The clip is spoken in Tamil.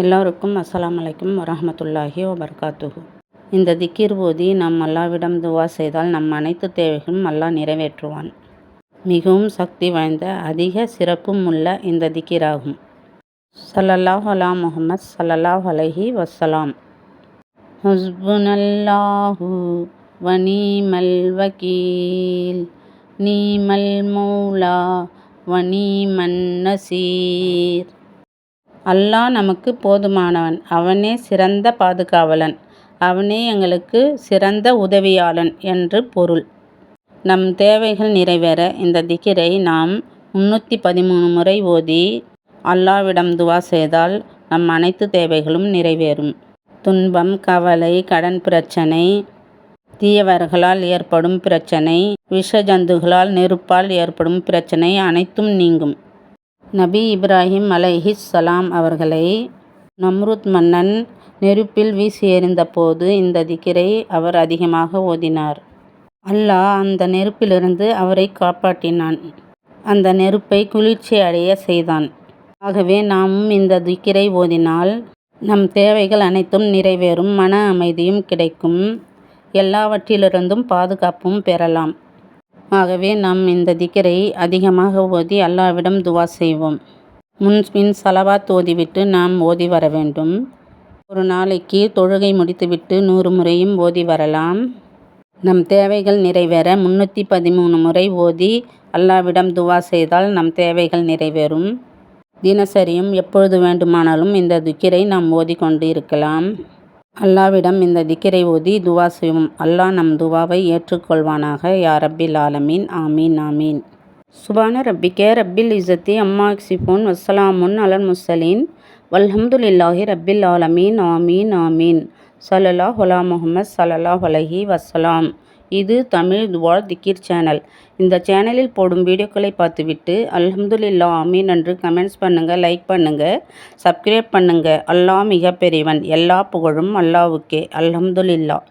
எல்லோருக்கும் அஸ்ஸலாமு அலைக்கும் வரஹ்மத்துல்லாஹி வபரகாத்துஹு. இந்த திக்கிர் ஓதி நாம் அல்லாவிடம் துவா செய்தால் நம் அனைத்து தேவைகளும் அல்லாஹ் நிறைவேற்றுவான். மிகவும் சக்தி வாய்ந்த அதிக சிறப்பும் உள்ள இந்த திக்கிராகும். ஸல்லல்லாஹு அலா முஹம்மத் ஸல்லல்லாஹு அலைஹி வஸலாம். ஹஸ்புனல்லாஹு வ நீமல் வக்கீல், நீமல் மௌலா வ நீமன் நசீர். அல்லாஹ் நமக்கு போதுமானவன், அவனே சிறந்த பாதுகாவலன், அவனே எங்களுக்கு சிறந்த உதவியாளன் என்று பொருள். நம் தேவைகள் நிறைவேற இந்த திக்கிரை நாம் 313 முறை ஓதி அல்லாஹ்விடம் துவா செய்தால் நம் அனைத்து தேவைகளும் நிறைவேறும். துன்பம், கவலை, கடன் பிரச்சனை, தீயவர்களால் ஏற்படும் பிரச்சனை, விஷ ஜந்துகளால் நெருப்பால் ஏற்படும் பிரச்சனை அனைத்தும் நீங்கும். நபி இப்ராஹிம் அலைஹிஸ்ஸலாம் அவர்களை நம்ருத் மன்னன் நெருப்பில் வீசி எறிந்த போது இந்த திக்கிரை அவர் அதிகமாக ஓதினார். அல்லாஹ் அந்த நெருப்பிலிருந்து அவரை காப்பாற்றினான். அந்த நெருப்பை குளிர்ச்சி அடைய செய்தான். ஆகவே நாமும் இந்த திக்கிரை ஓதினால் நம் தேவைகள் அனைத்தும் நிறைவேறும், மன அமைதியும் கிடைக்கும், எல்லாவற்றிலிருந்தும் பாதுகாப்பும் பெறலாம். ஆகவே நாம் இந்த திக்கிரை அதிகமாக ஓதி அல்லாஹ்விடம் துவா செய்வோம். முன்பின் ஸலவாத் ஓதிவிட்டு நாம் ஓதி வர வேண்டும். ஒரு நாளைக்கு தொழுகை முடித்துவிட்டு 100 முறையும் ஓதி வரலாம். நம் தேவைகள் நிறைவேற 313 முறை ஓதி அல்லாஹ்விடம் துவா செய்தால் நம் தேவைகள் நிறைவேறும். தினசரியும் எப்பொழுது வேண்டுமானாலும் இந்த திக்கிரை நாம் ஓதிக்கொண்டு இருக்கலாம். அல்லாஹ்விடம் இந்த திக்கிரை ஓதி துவா செய்வோம். அல்லாஹ் நம் துவாவை ஏற்றுக்கொள்வானாக. யா ரப்பில் ஆலமீன். ஆமீன் ஆமீன். சுபான ரப்பிக்க ரப்பில் இஸ்ஸத்தி அம்மா யசிஃபூன் வஸ்ஸலாமுன் அலல் முர்ஸலீன் வல்ஹம்துலில்லாஹி ரப்பில் ஆலமீன். ஆமீன் ஆமீன். ஸல்லல்லாஹு அலா முஹம்மத் ஸல்லல்லாஹு அலைஹி வஸலாம். இது தமிழ் துவா திக்கிர் சேனல். இந்த சேனலில் போடும் வீடியோக்களை பார்த்துவிட்டு அல்ஹம்துலில்லாஹ் ஆமீன் என்று கமெண்ட்ஸ் பண்ணுங்க, லைக் பண்ணுங்க, சப்ஸ்கிரைப் பண்ணுங்க. அல்லாஹ் மிக பெரியவன். எல்லா புகழும் அல்லாஹ்வுக்கே. அல்ஹம்துலில்லாஹ்.